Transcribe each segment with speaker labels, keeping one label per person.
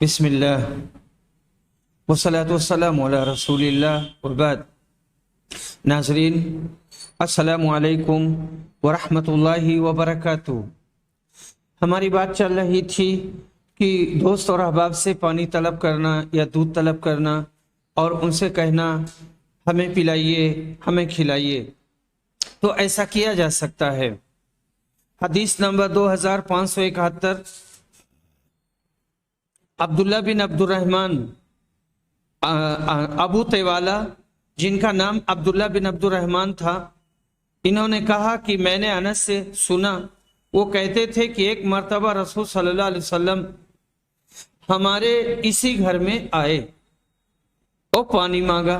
Speaker 1: بسم اللہ والصلاة والسلام علی رسول اللہ وبعد۔ ناظرین السلام علیکم ورحمۃ اللہ وبرکاتہ۔ ہماری بات چل رہی تھی کہ دوست اور احباب سے پانی طلب کرنا یا دودھ طلب کرنا اور ان سے کہنا ہمیں پلائیے ہمیں کھلائیے، تو ایسا کیا جا سکتا ہے۔ حدیث نمبر 2571، عبداللہ بن عبد الرحمن ابو طیوالہ، جن کا نام عبداللہ بن عبد الرحمن تھا، انہوں نے کہا کہ میں نے انس سے سنا، وہ کہتے تھے کہ ایک مرتبہ رسول صلی اللہ علیہ وسلم ہمارے اسی گھر میں آئے اور پانی مانگا۔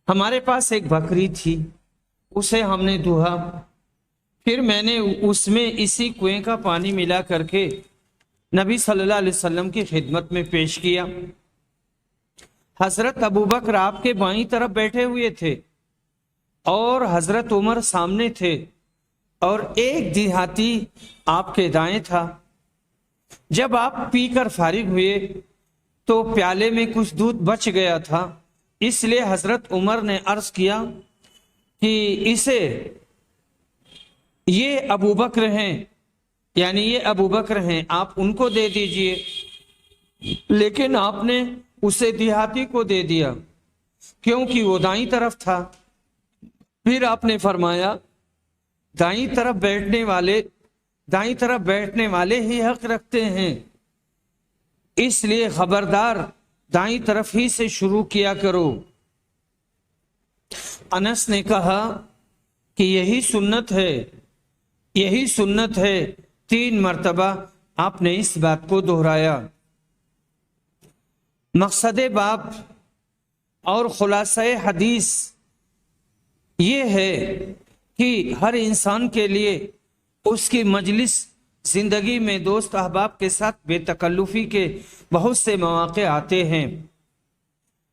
Speaker 1: ہمارے پاس ایک بکری تھی، اسے ہم نے دھویا، پھر میں نے اس میں اسی کنویں کا پانی ملا کر کے نبی صلی اللہ علیہ وسلم کی خدمت میں پیش کیا۔ حضرت ابوبکر آپ کے بائیں طرف بیٹھے ہوئے تھے اور حضرت عمر سامنے تھے، اور ایک دیہاتی آپ کے دائیں تھا۔ جب آپ پی کر فارغ ہوئے تو پیالے میں کچھ دودھ بچ گیا تھا، اس لیے حضرت عمر نے عرض کیا کہ یہ ابوبکر ہیں، یعنی یہ ابوبکر ہیں، آپ ان کو دے دیجئے، لیکن آپ نے اسے دیہاتی کو دے دیا کیونکہ وہ دائیں طرف تھا۔ پھر آپ نے فرمایا دائیں طرف بیٹھنے والے ہی حق رکھتے ہیں، اس لیے خبردار دائیں طرف ہی سے شروع کیا کرو۔ انس نے کہا کہ یہی سنت ہے۔ 3 مرتبہ آپ نے اس بات کو دہرایا۔ مقصد باب اور خلاصہ حدیث یہ ہے کہ ہر انسان کے لیے اس کی مجلس زندگی میں دوست احباب کے ساتھ بے تکلفی کے بہت سے مواقع آتے ہیں۔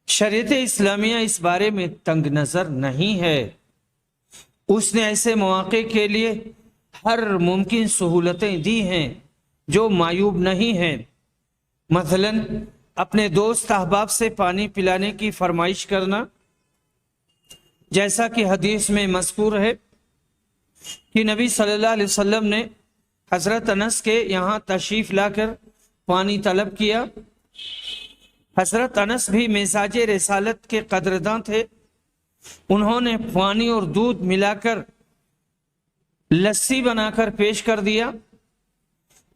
Speaker 1: شریعت اسلامیہ اس بارے میں تنگ نظر نہیں ہے، اس نے ایسے مواقع کے لیے ہر ممکن سہولتیں دی ہیں جو معیوب نہیں ہیں۔ مثلا اپنے دوست احباب سے پانی پلانے کی فرمائش کرنا، جیسا کہ حدیث میں مذکور ہے کہ نبی صلی اللہ علیہ وسلم نے حضرت انس کے یہاں تشریف لا کر پانی طلب کیا۔ حضرت انس بھی مزاج رسالت کے قدرداں تھے، انہوں نے پانی اور دودھ ملا کر لسی بنا کر پیش کر دیا۔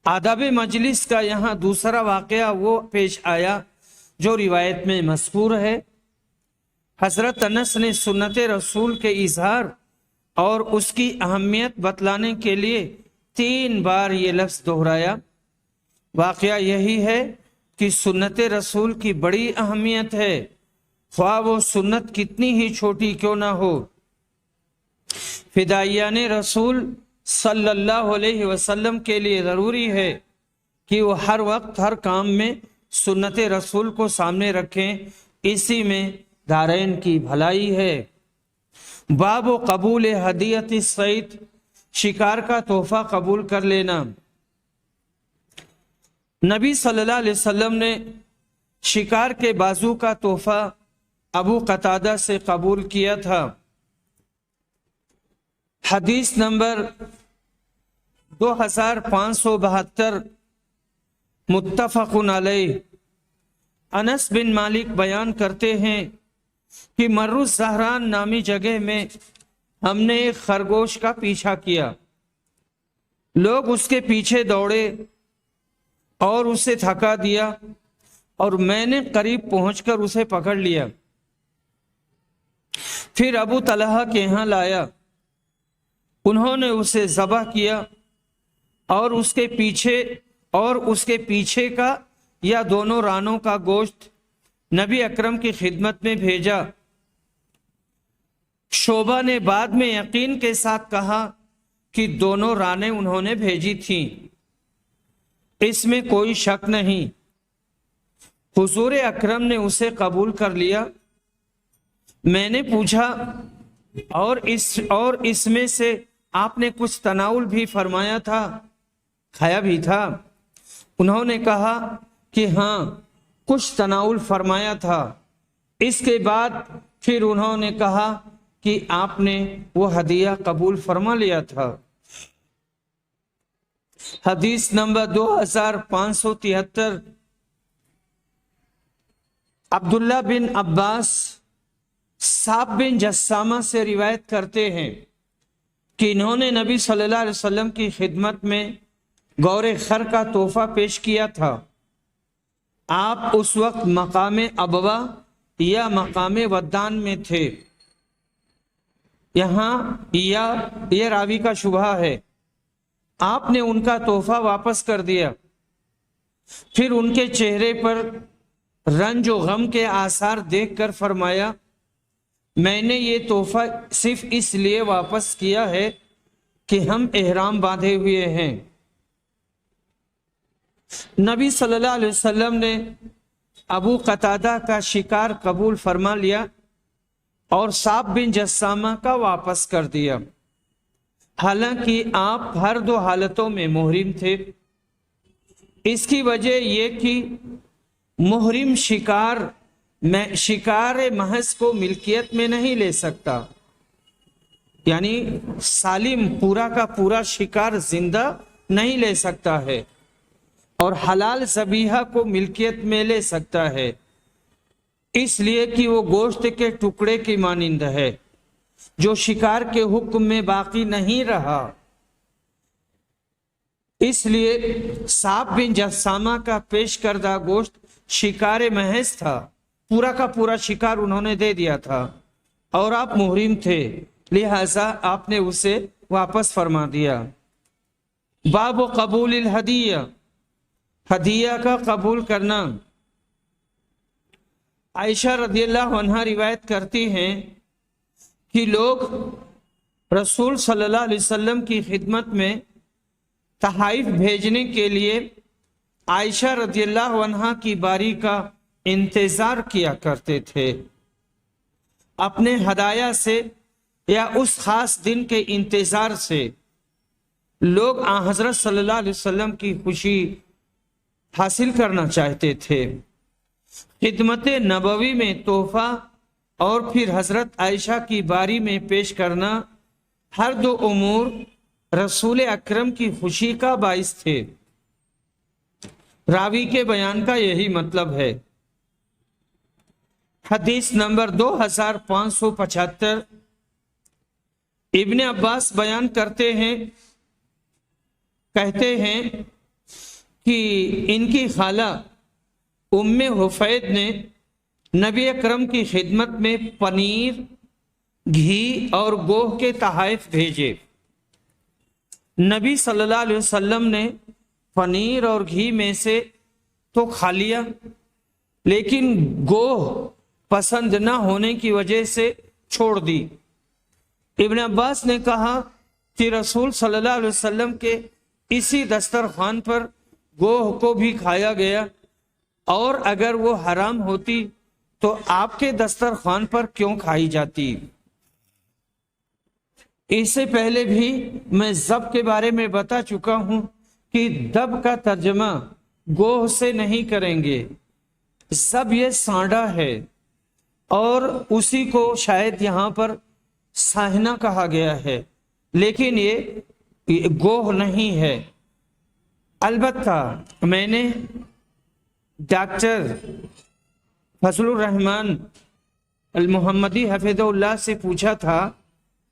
Speaker 1: آداب مجلس کا یہاں دوسرا واقعہ وہ پیش آیا جو روایت میں مذکور ہے۔ حضرت انس نے سنت رسول کے اظہار اور اس کی اہمیت بتلانے کے لیے 3 بار یہ لفظ دہرایا۔ واقعہ یہی ہے کہ سنت رسول کی بڑی اہمیت ہے، خواہ وہ سنت کتنی ہی چھوٹی کیوں نہ ہو۔ فدائیان رسول صلی اللہ علیہ وسلم کے لیے ضروری ہے کہ وہ ہر وقت ہر کام میں سنت رسول کو سامنے رکھیں، اسی میں دارین کی بھلائی ہے۔ باب و قبول ہدیت الصید، شکار کا تحفہ قبول کر لینا۔ نبی صلی اللہ علیہ وسلم نے شکار کے بازو کا تحفہ ابو قتادہ سے قبول کیا تھا۔ حدیث نمبر 2572، متفق علیہ۔ انس بن مالک بیان کرتے ہیں کہ مر الزہران نامی جگہ میں ہم نے ایک خرگوش کا پیچھا کیا، لوگ اس کے پیچھے دوڑے اور اسے تھکا دیا، اور میں نے قریب پہنچ کر اسے پکڑ لیا، پھر ابو طلحہ کے یہاں لایا، انہوں نے اسے ذبح کیا اور اس کے پیچھے کا یا دونوں رانوں کا گوشت نبی اکرم کی خدمت میں بھیجا۔ شعبہ نے بعد میں یقین کے ساتھ کہا کہ دونوں رانیں انہوں نے بھیجی تھیں، اس میں کوئی شک نہیں۔ حضور اکرم نے اسے قبول کر لیا۔ میں نے پوچھا اور اس میں سے آپ نے کچھ تناول بھی فرمایا تھا، کھایا بھی تھا؟ انہوں نے کہا کہ ہاں کچھ تناول فرمایا تھا. اس کے بعد پھر انہوں نے کہا کہ آپ نے وہ ہدیہ قبول فرما لیا تھا. حدیث نمبر 2573. عبداللہ بن عباس صعب بن جسامہ سے روایت کرتے ہیں کہ انہوں نے نبی صلی اللہ علیہ وسلم کی خدمت میں گور خر کا تحفہ پیش کیا تھا. آپ اس وقت مقام ابوا یا مقام ودان میں تھے. یہاں یہ راوی کا شبہ ہے. آپ نے ان کا تحفہ واپس کر دیا. پھر ان کے چہرے پر رنج و غم کے آثار دیکھ کر فرمایا میں نے یہ تحفہ صرف اس لیے واپس کیا ہے کہ ہم احرام باندھے ہوئے ہیں. نبی صلی اللہ علیہ وسلم نے ابو قتادہ کا شکار قبول فرما لیا اور صعب بن جسامہ کا واپس کر دیا. حالانکہ آپ ہر دو حالتوں میں محرم تھے. اس کی وجہ یہ کہ محرم شکار محض کو ملکیت میں نہیں لے سکتا، یعنی سالم پورا کا پورا شکار زندہ نہیں لے سکتا ہے، اور حلال ذبیحہ کو ملکیت میں لے سکتا ہے، اس لیے کہ وہ گوشت کے ٹکڑے کی مانند ہے جو شکار کے حکم میں باقی نہیں رہا. اس لیے صعب بن جسامہ کا پیش کردہ گوشت شکار محض تھا، پورا کا پورا شکار انہوں نے دے دیا تھا، اور آپ محرم تھے، لہذا آپ نے اسے واپس فرما دیا. باب قبول الہدیہ، ہدیہ کا قبول کرنا. عائشہ رضی اللہ عنہا روایت کرتی ہیں کہ لوگ رسول صلی اللہ علیہ وسلم کی خدمت میں تحائف بھیجنے کے لیے عائشہ رضی اللہ عنہا کی باری کا انتظار کیا کرتے تھے. اپنے ہدایہ سے یا اس خاص دن کے انتظار سے لوگ آن حضرت صلی اللہ علیہ وسلم کی خوشی حاصل کرنا چاہتے تھے. خدمت نبوی میں تحفہ اور پھر حضرت عائشہ کی باری میں پیش کرنا، ہر دو امور رسول اکرم کی خوشی کا باعث تھے. راوی کے بیان کا یہی مطلب ہے. حدیث نمبر 2575. ابن عباس بیان کرتے ہیں، کہتے ہیں کہ ان کی خالہ ام حفید نے نبی اکرم کی خدمت میں پنیر، گھی اور گوہ کے تحائف بھیجے. نبی صلی اللہ علیہ وسلم نے پنیر اور گھی میں سے تو کھا لیا، لیکن گوہ پسند نہ ہونے کی وجہ سے چھوڑ دی. ابن عباس نے کہا کہ رسول صلی اللہ علیہ وسلم کے اسی دسترخوان پر گوہ کو بھی کھایا گیا، اور اگر وہ حرام ہوتی تو آپ کے دسترخوان پر کیوں کھائی جاتی؟ اس سے پہلے بھی میں ذب کے بارے میں بتا چکا ہوں کہ دب کا ترجمہ گوہ سے نہیں کریں گے. ذب یہ سانڈا ہے، اور اسی کو شاید یہاں پر ساہنا کہا گیا ہے، لیکن یہ گوہ نہیں ہے. البتہ میں نے ڈاکٹر فضل الرحمن المحمدی حفظہ اللہ سے پوچھا تھا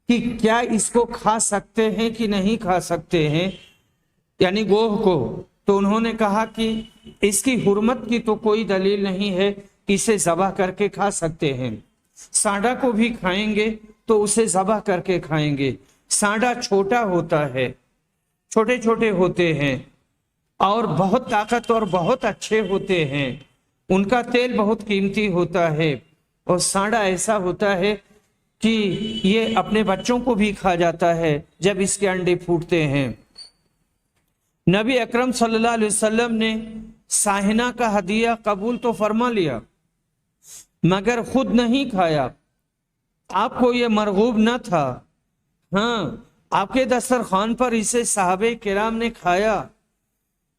Speaker 1: کہ کیا اس کو کھا سکتے ہیں کہ نہیں کھا سکتے ہیں، یعنی گوہ کو. تو انہوں نے کہا کہ اس کی حرمت کی تو کوئی دلیل نہیں ہے، اسے ذبح کر کے کھا سکتے ہیں. سانڈا کو بھی کھائیں گے تو اسے ذبح کر کے کھائیں گے. سانڈا چھوٹا ہوتا ہے، چھوٹے چھوٹے ہوتے ہیں، اور بہت طاقت اور بہت اچھے ہوتے ہیں. ان کا تیل بہت قیمتی ہوتا ہے، اور سانڈا ایسا ہوتا ہے کہ یہ اپنے بچوں کو بھی کھا جاتا ہے جب اس کے انڈے پھوٹتے ہیں. نبی اکرم صلی اللہ علیہ وسلم نے ساہنا کا ہدیہ قبول تو فرما لیا، مگر خود نہیں کھایا. آپ کو یہ مرغوب نہ تھا. ہاں، آپ کے دسترخوان پر اسے صحابہ کرام نے کھایا،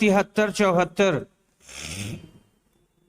Speaker 1: 73-74,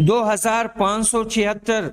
Speaker 1: 2576।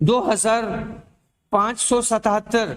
Speaker 1: 2577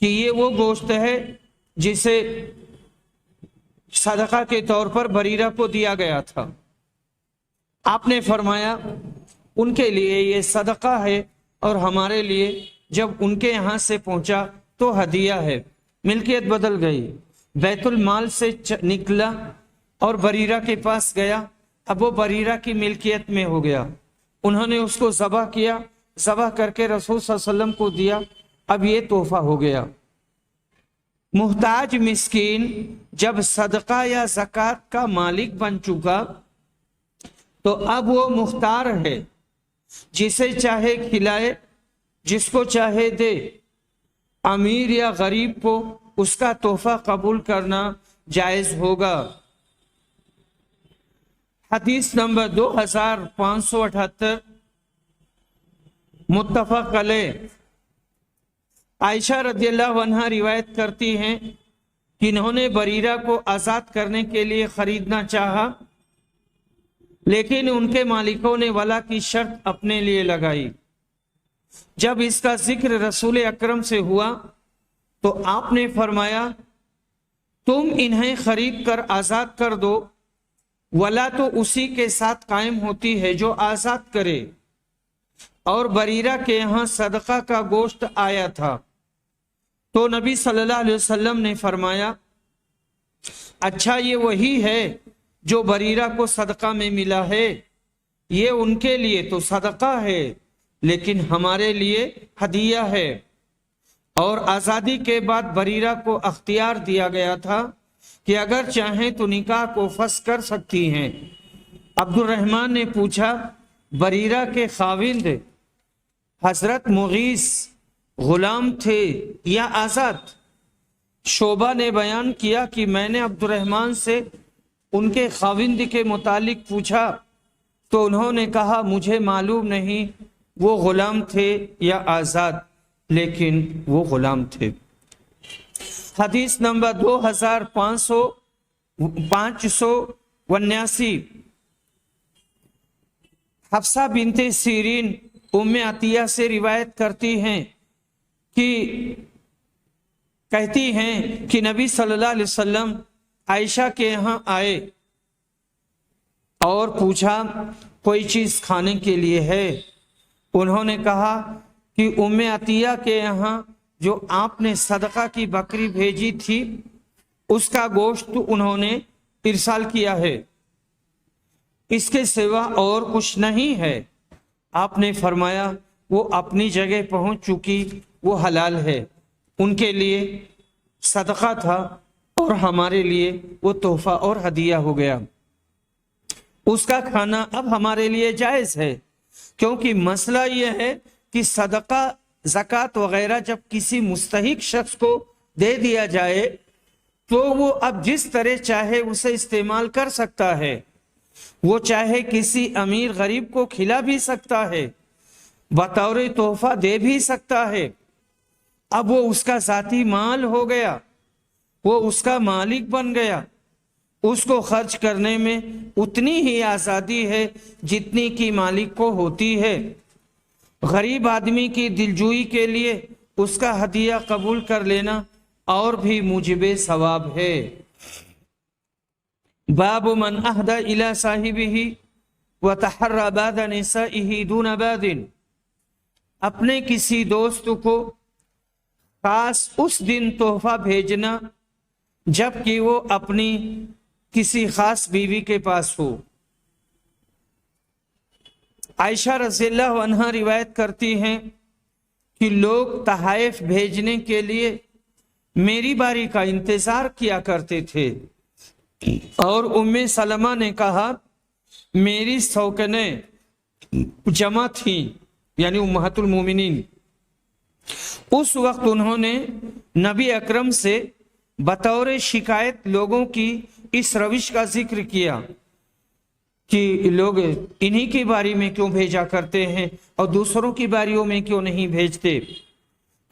Speaker 1: کہ یہ وہ گوشت ہے جسے صدقہ کے طور پر بریرہ کو دیا گیا تھا۔ آپ نے فرمایا ان کے لیے یہ صدقہ ہے اور ہمارے لیے جب ان کے یہاں سے پہنچا تو ہدیہ ہے۔ ملکیت بدل گئی، بیت المال سے نکلا اور بریرہ کے پاس گیا، اب وہ بریرہ کی ملکیت میں ہو گیا۔ انہوں نے اس کو ذبح کیا، ذبح کر کے رسول صلی اللہ علیہ وسلم کو دیا، اب یہ تحفہ ہو گیا۔ محتاج مسکین جب صدقہ یا زکوٰۃ کا مالک بن چکا تو اب وہ مختار ہے، جسے چاہے کھلائے، جس کو چاہے دے۔ امیر یا غریب کو اس کا تحفہ قبول کرنا جائز ہوگا۔ حدیث نمبر 2578 متفق علیہ۔ عائشہ رضی اللہ عنہا روایت کرتی ہیں کہ انہوں نے بریرہ کو آزاد کرنے کے لیے خریدنا چاہا، لیکن ان کے مالکوں نے ولا کی شرط اپنے لیے لگائی۔ جب اس کا ذکر رسول اکرم سے ہوا تو آپ نے فرمایا تم انہیں خرید کر آزاد کر دو، ولا تو اسی کے ساتھ قائم ہوتی ہے جو آزاد کرے۔ اور بریرہ کے یہاں صدقہ کا گوشت آیا تھا تو نبی صلی اللہ علیہ وسلم نے فرمایا اچھا یہ وہی ہے جو بریرہ کو صدقہ میں ملا ہے، یہ ان کے لیے تو صدقہ ہے لیکن ہمارے لیے ہدیہ ہے۔ اور آزادی کے بعد بریرہ کو اختیار دیا گیا تھا کہ اگر چاہیں تو نکاح کو فسخ کر سکتی ہیں۔ عبد الرحمن نے پوچھا بریرہ کے خاوند حضرت مغیث غلام تھے یا آزاد؟ شعبہ نے بیان کیا کہ میں نے عبد الرحمن سے ان کے خاوند کے متعلق پوچھا تو انہوں نے کہا مجھے معلوم نہیں وہ غلام تھے یا آزاد، لیکن وہ غلام تھے۔ حدیث نمبر 2579 حفصہ بنت سیرین ام عطیہ سے روایت کرتی ہیں کہ کہتی ہیں کہ نبی صلی اللہ علیہ وسلم عائشہ کے یہاں آئے اور پوچھا کوئی چیز کھانے کے لیے ہے؟ انہوں نے کہا کہ ام عطیہ کے یہاں جو آپ نے صدقہ کی بکری بھیجی تھی اس کا گوشت انہوں نے ارسال کیا ہے، اس کے سوا اور کچھ نہیں ہے۔ آپ نے فرمایا وہ اپنی جگہ پہنچ چکی، وہ حلال ہے، ان کے لیے صدقہ تھا اور ہمارے لیے وہ تحفہ اور ہدیہ ہو گیا۔ اس کا کھانا اب ہمارے لیے جائز ہے، کیونکہ مسئلہ یہ ہے کہ صدقہ زکوٰۃ وغیرہ جب کسی مستحق شخص کو دے دیا جائے تو وہ اب جس طرح چاہے اسے استعمال کر سکتا ہے۔ وہ چاہے کسی امیر غریب کو کھلا بھی سکتا ہے، بطور تحفہ دے بھی سکتا ہے۔ اب وہ اس کا ذاتی مال ہو گیا، وہ اس کا مالک بن گیا، اس کو خرچ کرنے میں اتنی ہی آزادی ہے جتنی کی مالک کو ہوتی ہے۔ غریب آدمی کی دلجوئی کے لیے اس کا ہدیہ قبول کر لینا اور بھی موجب ثواب ہے۔ باب من اہدى الى صاحبہ وتحرى بعد نسائہ دون بعد، اپنے کسی دوست کو خاص اس دن تحفہ بھیجنا جبکہ وہ اپنی کسی خاص بیوی کے پاس ہو۔ عائشہ رضی اللہ عنہا روایت کرتی ہیں کہ لوگ تحائف بھیجنے کے لیے میری باری کا انتظار کیا کرتے تھے، اور ام سلمہ نے کہا میری سوکنیں جمع تھیں، یعنی امہات المومنین۔ اس وقت انہوں نے نبی اکرم سے بطور شکایت لوگوں کی اس روش کا ذکر کیا کہ لوگ انہی کی باری میں کیوں بھیجا کرتے ہیں اور دوسروں کی باریوں میں کیوں نہیں بھیجتے،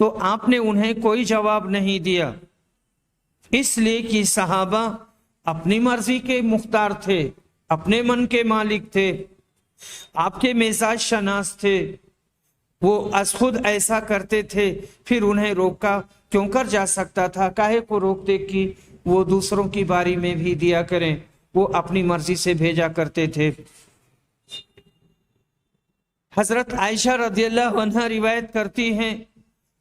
Speaker 1: تو آپ نے انہیں کوئی جواب نہیں دیا، اس لیے کہ صحابہ اپنی مرضی کے مختار تھے، اپنے من کے مالک تھے، آپ کے مزاج شناس تھے، وہ از خود ایسا کرتے تھے، پھر انہیں روکا کیوں کر جا سکتا تھا؟ کاہے کو روکتے کہ وہ دوسروں کی باری میں بھی دیا کریں؟ وہ اپنی مرضی سے بھیجا کرتے تھے۔ حضرت عائشہ رضی اللہ عنہا روایت کرتی ہیں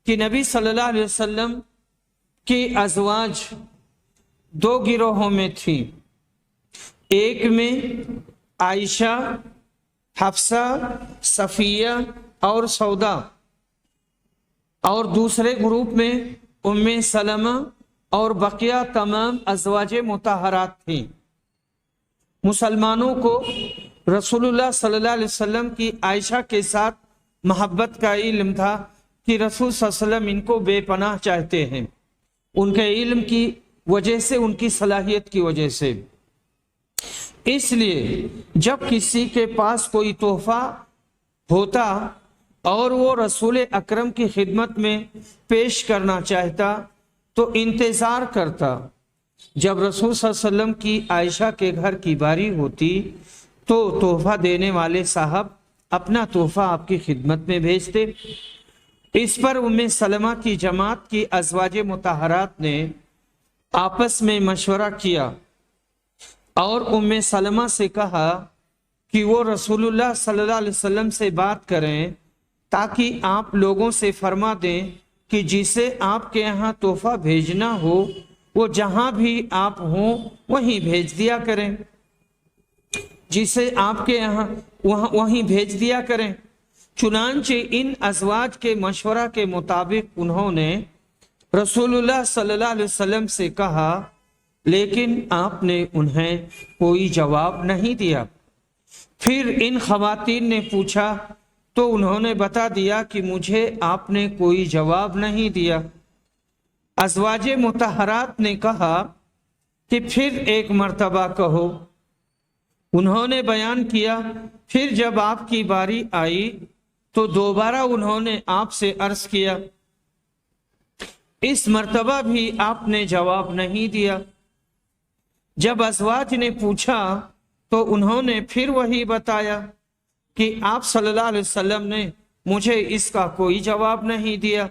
Speaker 1: کہ نبی صلی اللہ علیہ وسلم کی ازواج دو گروہوں میں تھی، ایک میں عائشہ، حفصہ، صفیہ اور سودا، اور دوسرے گروپ میں ام سلمہ اور بقیہ تمام ازواج مطہرات تھیں۔ مسلمانوں کو رسول اللہ صلی اللہ علیہ وسلم کی عائشہ کے ساتھ محبت کا علم تھا کہ رسول صلی اللہ علیہ وسلم ان کو بے پناہ چاہتے ہیں، ان کے علم کی وجہ سے، ان کی صلاحیت کی وجہ سے۔ اس لیے جب کسی کے پاس کوئی تحفہ ہوتا اور وہ رسول اکرم کی خدمت میں پیش کرنا چاہتا تو انتظار کرتا، جب رسول صلی اللہ علیہ وسلم کی عائشہ کے گھر کی باری ہوتی تو تحفہ دینے والے صاحب اپنا تحفہ آپ کی خدمت میں بھیجتے۔ اس پر ام سلمہ کی جماعت کی ازواج مطہرات نے آپس میں مشورہ کیا اور ام سلمہ سے کہا کہ وہ رسول اللہ صلی اللہ علیہ وسلم سے بات کریں تاکہ آپ لوگوں سے فرما دیں کہ جسے آپ کے یہاں تحفہ بھیجنا ہو وہ جہاں بھی آپ ہوں وہیں بھیج دیا کریں، جسے آپ کے یہاں وہیں بھیج دیا کریں۔ چنانچہ ان ازواج کے مشورہ کے مطابق انہوں نے رسول اللہ صلی اللہ علیہ وسلم سے کہا، لیکن آپ نے انہیں کوئی جواب نہیں دیا۔ پھر ان خواتین نے پوچھا تو انہوں نے بتا دیا کہ مجھے آپ نے کوئی جواب نہیں دیا۔ ازواج مطہرات نے کہا کہ پھر ایک مرتبہ کہو۔ انہوں نے بیان کیا، پھر جب آپ کی باری آئی تو دوبارہ انہوں نے آپ سے عرض کیا، اس مرتبہ بھی آپ نے جواب نہیں دیا۔ جب ازواج نے پوچھا تو انہوں نے پھر وہی بتایا کہ آپ صلی اللہ علیہ وسلم نے مجھے اس کا کوئی جواب نہیں دیا۔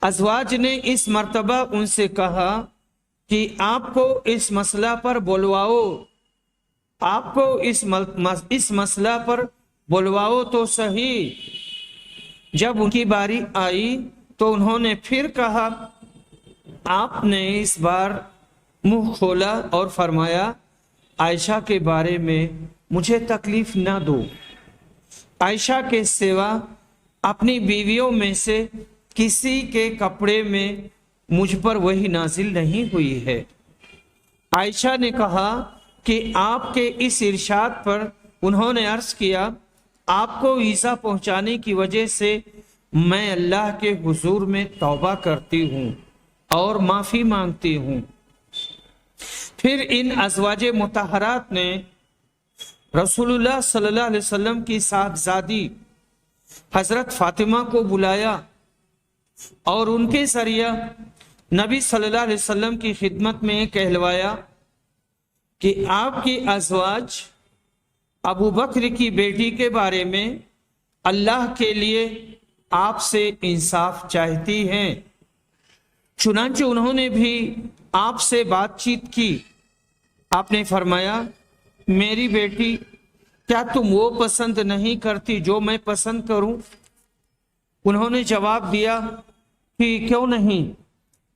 Speaker 1: ازواج نے اس مرتبہ ان سے کہا کہ آپ کو اس مسئلہ پر بلواؤ، آپ کو اس مسئلہ پر بلواؤ تو صحیح۔ جب ان کی باری آئی تو انہوں نے پھر کہا، آپ نے اس بار منہ کھولا اور فرمایا، عائشہ کے بارے میں مجھے تکلیف نہ دو، عائشہ کے سوا اپنی بیویوں میں سے کسی کے کپڑے میں مجھ پر وہی نازل نہیں ہوئی ہے۔ عائشہ نے کہا کہ آپ کے اس ارشاد پر انہوں نے عرض کیا، آپ کو ایذا پہنچانے کی وجہ سے میں اللہ کے حضور میں توبہ کرتی ہوں اور معافی مانگتی ہوں۔ پھر ان ازواج مطہرات نے رسول اللہ صلی اللہ علیہ وسلم کی صاحبزادی حضرت فاطمہ کو بلایا اور ان کے ذریعہ نبی صلی اللہ علیہ وسلم کی خدمت میں کہلوایا کہ آپ کی ازواج ابو بکر کی بیٹی کے بارے میں اللہ کے لیے آپ سے انصاف چاہتی ہیں۔ چنانچہ انہوں نے بھی آپ سے بات چیت کی۔ آپ نے فرمایا، میری بیٹی، کیا تم وہ پسند نہیں کرتی جو میں پسند کروں؟ انہوں نے جواب دیا کہ کیوں نہیں۔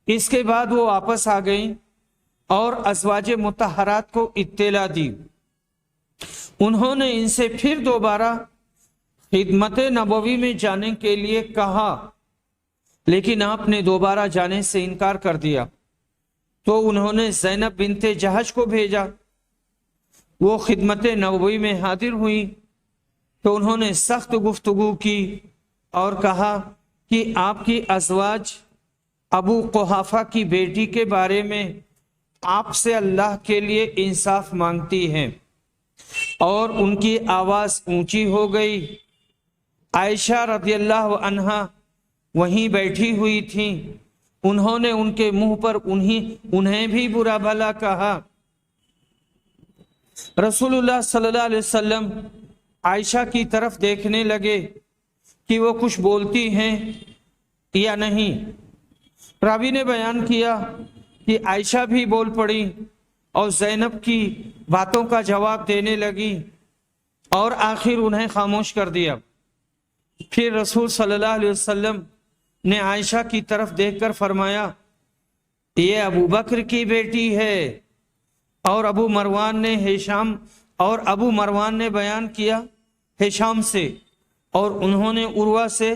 Speaker 1: اس کے بعد وہ واپس آ گئیں اور ازواج مطہرات کو اطلاع دی۔ انہوں نے ان سے پھر دوبارہ خدمت نبوی میں جانے کے لیے کہا، لیکن آپ نے دوبارہ جانے سے انکار کر دیا۔ تو انہوں نے زینب بنت جہش کو بھیجا، وہ خدمت نبوی میں حاضر ہوئی تو انہوں نے سخت گفتگو کی اور کہا کہ آپ کی ازواج ابو قحافہ کی بیٹی کے بارے میں آپ سے اللہ کے لیے انصاف مانگتی ہیں، اور ان کی آواز اونچی ہو گئی۔ عائشہ رضی اللہ عنہا وہیں بیٹھی ہوئی تھیں، انہوں نے ان کے منہ پر انہیں بھی برا بھلا کہا۔ رسول اللہ صلی اللہ علیہ وسلم عائشہ کی طرف دیکھنے لگے کہ وہ کچھ بولتی ہیں یا نہیں۔ راوی نے بیان کیا کہ عائشہ بھی بول پڑی اور زینب کی باتوں کا جواب دینے لگی اور آخر انہیں خاموش کر دیا۔ پھر رسول صلی اللہ علیہ وسلم نے عائشہ کی طرف دیکھ کر فرمایا یہ ابو بکر کی بیٹی ہے۔ اور ابو مروان نے بیان کیا ہشام سے اور انہوں نے عروہ سے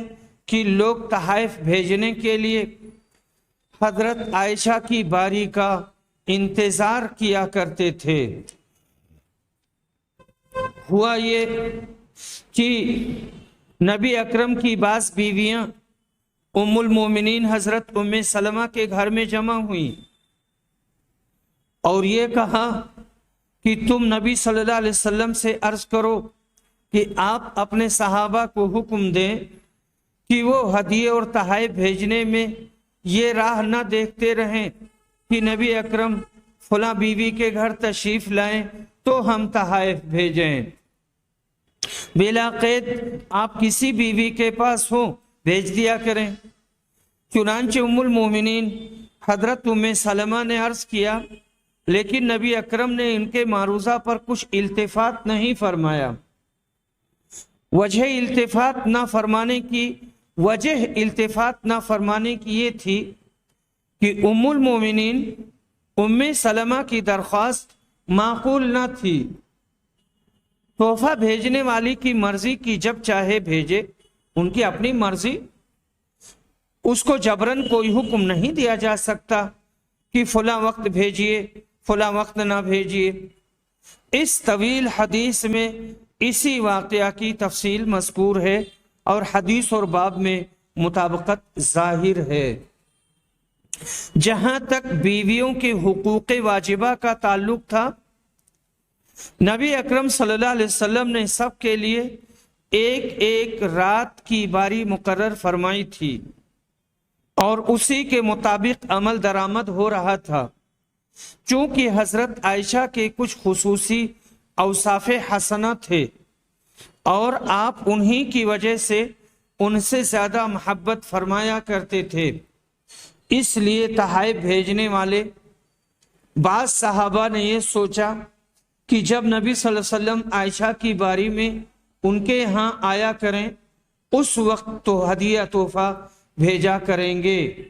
Speaker 1: کہ لوگ تحائف بھیجنے کے لیے حضرت عائشہ کی باری کا انتظار کیا کرتے تھے۔ ہوا یہ کہ نبی اکرم کی بعض بیویاں ام المومنین حضرت ام سلمہ کے گھر میں جمع ہوئیں اور یہ کہا کہ تم نبی صلی اللہ علیہ وسلم سے عرض کرو کہ آپ اپنے صحابہ کو حکم دیں کہ وہ ہدیے اور تحائف بھیجنے میں یہ راہ نہ دیکھتے رہیں کہ نبی اکرم فلاں بیوی کے گھر تشریف لائیں تو ہم تحائف بھیجیں۔ بلا قید آپ کسی بیوی کے پاس ہوں بھیج دیا کریں۔ چنانچہ ام المومنین حضرت ام سلمہ نے عرض کیا لیکن نبی اکرم نے ان کے معروضہ پر کچھ التفات نہیں فرمایا۔ وجہ التفات نہ فرمانے کی یہ تھی کہ ام المومنین ام سلمہ کی درخواست معقول نہ تھی۔ تحفہ بھیجنے والی کی مرضی کی جب چاہے بھیجے، ان کی اپنی مرضی، اس کو جبرن کوئی حکم نہیں دیا جا سکتا کہ فلاں وقت بھیجیے فلاں وقت نہ بھیجیے۔ اس طویل حدیث میں اسی واقعہ کی تفصیل مذکور ہے اور حدیث اور باب میں مطابقت ظاہر ہے۔ جہاں تک بیویوں کے حقوق واجبہ کا تعلق تھا، نبی اکرم صلی اللہ علیہ وسلم نے سب کے لیے ایک ایک رات کی باری مقرر فرمائی تھی اور اسی کے مطابق عمل درآمد ہو رہا تھا۔ چونکہ حضرت عائشہ کے کچھ خصوصی اوصاف حسنہ تھے اور آپ انہی کی وجہ سے ان سے زیادہ محبت فرمایا کرتے تھے، اس لیے تحائف بھیجنے والے بعض صحابہ نے یہ سوچا کہ جب نبی صلی اللہ علیہ وسلم عائشہ کی باری میں ان کے ہاں آیا کریں اس وقت تو ہدیہ تحفہ بھیجا کریں گے۔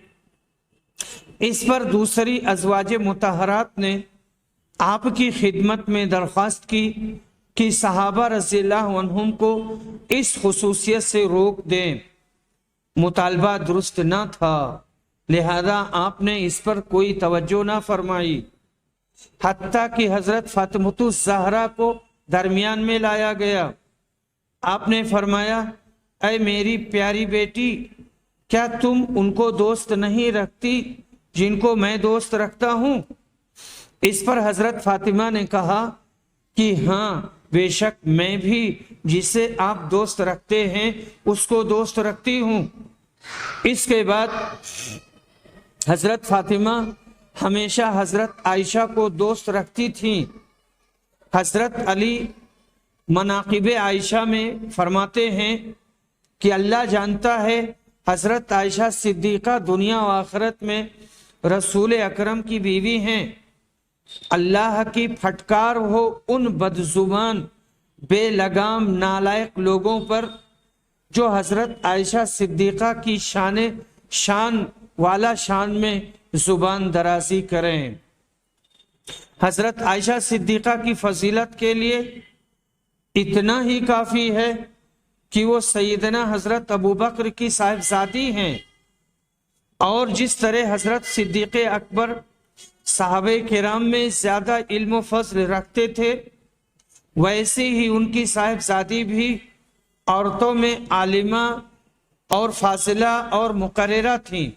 Speaker 1: اس پر دوسری ازواج مطہرات نے آپ کی خدمت میں درخواست کی کہ صحابہ رضی اللہ عنہم کو اس خصوصیت سے روک دیں۔ مطالبہ درست نہ تھا، لہذا آپ نے اس پر کوئی توجہ نہ فرمائی، حتیٰ کہ حضرت فاطمۃ الزہرا کو درمیان میں لایا گیا۔ آپ نے فرمایا اے میری پیاری بیٹی، کیا تم ان کو دوست نہیں رکھتی جن کو میں دوست رکھتا ہوں؟ اس پر حضرت فاطمہ نے کہا کہ ہاں بے شک میں بھی جسے آپ دوست رکھتے ہیں اس کو دوست رکھتی ہوں۔ اس کے بعد حضرت فاطمہ ہمیشہ حضرت عائشہ کو دوست رکھتی تھیں۔ حضرت علی مناقب عائشہ میں فرماتے ہیں کہ اللہ جانتا ہے حضرت عائشہ صدیقہ دنیا و آخرت میں رسول اکرم کی بیوی ہیں۔ اللہ کی پھٹکار ہو ان بدزبان بے لگام نالائق لوگوں پر جو حضرت عائشہ صدیقہ کی شان میں زبان درازی کریں۔ حضرت عائشہ صدیقہ کی فضیلت کے لیے اتنا ہی کافی ہے کہ وہ سیدنا حضرت ابو بکر کی صاحبزادی ہیں، اور جس طرح حضرت صدیق اکبر صحابہ کرام میں زیادہ علم و فضل رکھتے تھے، ویسے ہی ان کی صاحبزادی بھی عورتوں میں عالمہ اور فاضلہ اور مقررہ تھیں۔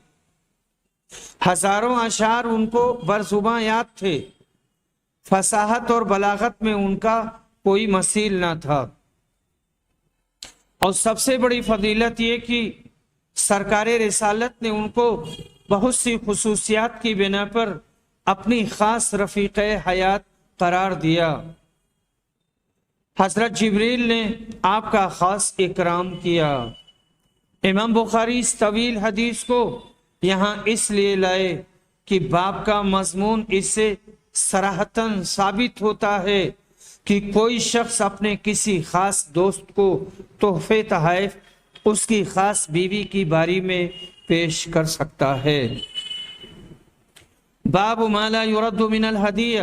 Speaker 1: ہزاروں اشعار ان کو برزباں یاد تھے، فصاحت اور بلاغت میں ان کا کوئی مثیل نہ تھا۔ اور سب سے بڑی فضیلت یہ کہ سرکار رسالت نے ان کو بہت سی خصوصیات کی بنا پر اپنی خاص رفیق حیات قرار دیا۔ حضرت جبریل نے آپ کا خاص اکرام کیا، امام بخاری اس طویل حدیث کو یہاں اس لیے لائے کہ باب کا مضمون اس سے صراحتاً ثابت ہوتا ہے کہ کوئی شخص اپنے کسی خاص دوست کو تحفے تحائف اس کی خاص بیوی کی باری میں پیش کر سکتا ہے۔ باب ما لا يرد من الہدیہ،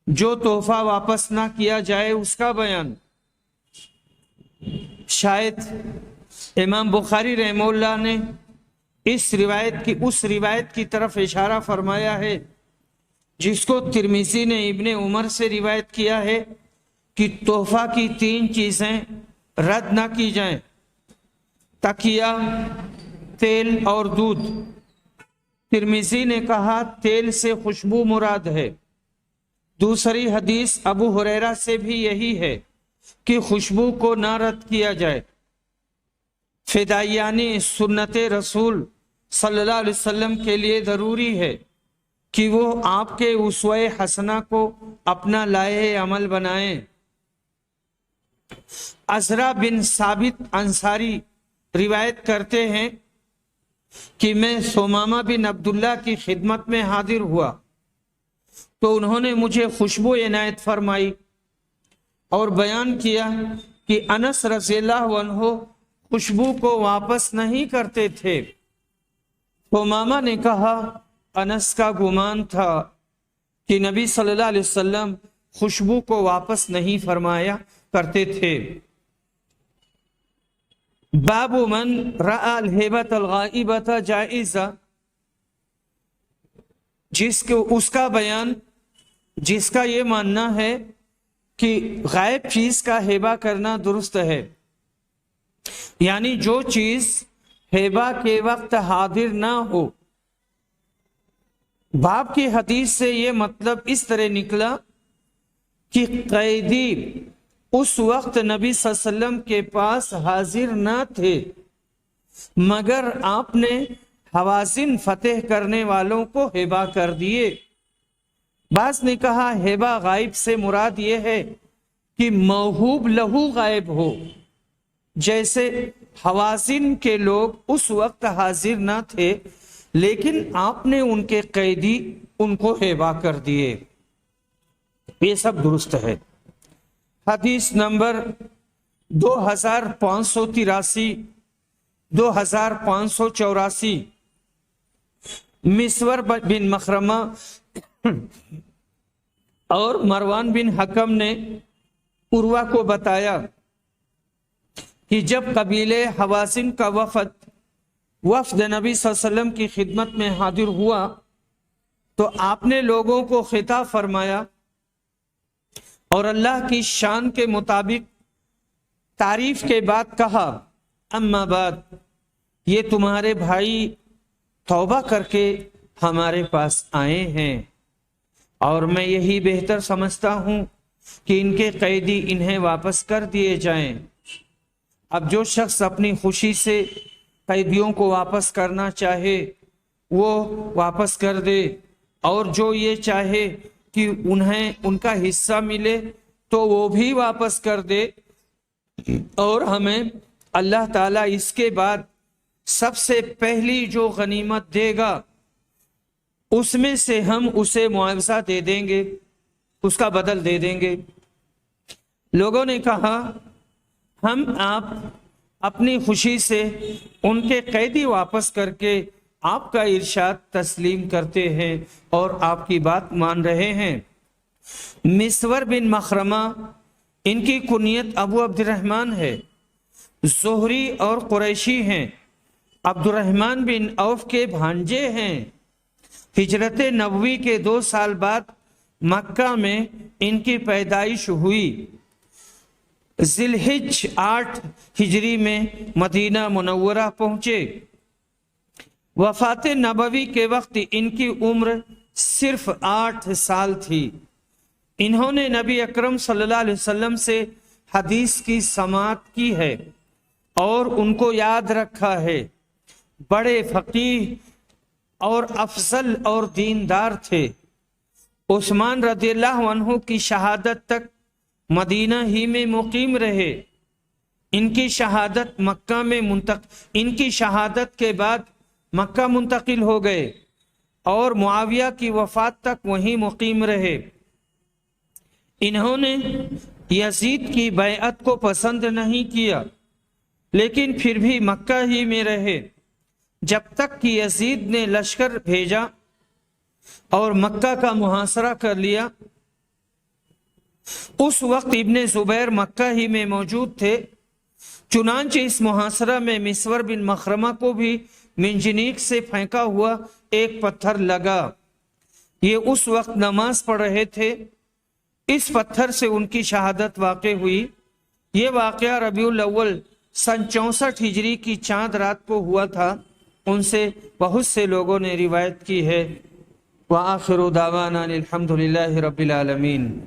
Speaker 1: جو تحفہ واپس نہ کیا جائے اس کا بیان۔ شاید امام بخاری رحمہ اللہ نے اس روایت کی طرف اشارہ فرمایا ہے جس کو ترمذی نے ابن عمر سے روایت کیا ہے کہ تحفہ کی 3 چیزیں رد نہ کی جائیں: تکیہ، تیل اور دودھ۔ ترمذی نے کہا تیل سے خوشبو مراد ہے۔ دوسری حدیث ابو ہریرہ سے بھی یہی ہے کہ خوشبو کو نہ رد کیا جائے۔ فدائیانی سنت رسول صلی اللہ علیہ وسلم کے لیے ضروری ہے کہ وہ آپ کے اسوہ حسنہ کو اپنا لائحہ عمل بنائیں۔ عزرا بن ثابت انصاری روایت کرتے ہیں کہ میں ثمامہ بن عبداللہ کی خدمت میں حاضر ہوا تو انہوں نے مجھے خوشبو عنایت فرمائی اور بیان کیا کہ انس رضی اللہ عنہ خوشبو کو واپس نہیں کرتے تھے۔ ثمامہ نے کہا انس کا گمان تھا کہ نبی صلی اللہ علیہ وسلم خوشبو کو واپس نہیں فرمایا کرتے تھے۔ باب من رأى الہبۃ الغائبۃ جائزہ، اس کا بیان جس کا یہ ماننا ہے کہ غائب چیز کا ہیبہ کرنا درست ہے، یعنی جو چیز ہیبہ کے وقت حاضر نہ ہو۔ باب کی حدیث سے یہ مطلب اس طرح نکلا کہ قیدی اس وقت نبی صلی اللہ علیہ وسلم کے پاس حاضر نہ تھے مگر آپ نے حوازن فتح کرنے والوں کو ہیبہ کر دیے۔ بعض نے کہا ہیبہ غائب سے مراد یہ ہے کہ موہوب لہو غائب ہو، جیسے حوازن کے لوگ اس وقت حاضر نہ تھے لیکن آپ نے ان کے قیدی ان کو ہیبہ کر دیے۔ یہ سب درست ہے۔ حدیث نمبر 2583 2584، مسور بن مخرمہ اور مروان بن حکم نے عروہ کو بتایا کہ جب قبیلے حوازن کا وفد نبی صلی اللہ علیہ وسلم کی خدمت میں حاضر ہوا تو آپ نے لوگوں کو خطاب فرمایا اور اللہ کی شان کے مطابق تعریف کے بعد کہا، اما بعد، یہ تمہارے بھائی توبہ کر کے ہمارے پاس آئے ہیں اور میں یہی بہتر سمجھتا ہوں کہ ان کے قیدی انہیں واپس کر دیے جائیں۔ اب جو شخص اپنی خوشی سے قیدیوں کو واپس کرنا چاہے وہ واپس کر دے، اور جو یہ چاہے کہ انہیں ان کا حصہ ملے تو وہ بھی واپس کر دے، اور ہمیں اللہ تعالیٰ اس کے بعد سب سے پہلی جو غنیمت دے گا اس میں سے ہم اسے معاوضہ دے دیں گے، اس کا بدل دے دیں گے۔ لوگوں نے کہا ہم آپ اپنی خوشی سے ان کے قیدی واپس کر کے آپ کا ارشاد تسلیم کرتے ہیں اور آپ کی بات مان رہے ہیں۔ مسور بن مخرمہ، ان کی کنیت ابو عبد الرحمن ہے، زہری اور قریشی ہیں، عبد الرحمن بن عوف کے بھانجے ہیں۔ ہجرت نبوی کے 2 سال بعد مکہ میں ان کی پیدائش ہوئی۔ ذی الحجہ 8 ہجری میں مدینہ منورہ پہنچے۔ وفات نبوی کے وقت ان کی عمر صرف 8 سال تھی۔ انہوں نے نبی اکرم صلی اللہ علیہ وسلم سے حدیث کی سماعت کی ہے اور ان کو یاد رکھا ہے۔ بڑے فقیہ اور افضل اور دیندار تھے۔ عثمان رضی اللہ عنہ کی شہادت تک مدینہ ہی میں مقیم رہے۔ ان کی شہادت مکہ میں ان کی شہادت کے بعد مکہ منتقل ہو گئے اور معاویہ کی وفات تک وہیں مقیم رہے۔ انہوں نے یزید کی بیعت کو پسند نہیں کیا، لیکن پھر بھی مکہ ہی میں رہے جب تک کہ یزید نے لشکر بھیجا اور مکہ کا محاصرہ کر لیا۔ اس وقت ابن زبیر مکہ ہی میں موجود تھے، چنانچہ اس محاصرہ میں مسور بن مخرمہ کو بھی منجنیق سے پھینکا ہوا ایک پتھر لگا۔ یہ اس وقت نماز پڑھ رہے تھے، اس پتھر سے ان کی شہادت واقع ہوئی۔ یہ واقعہ ربیع الاول سن 64 ہجری کی چاند رات کو ہوا تھا۔ ان سے بہت سے لوگوں نے روایت کی ہے۔ وآخر دعوانا الحمد للہ رب العالمین۔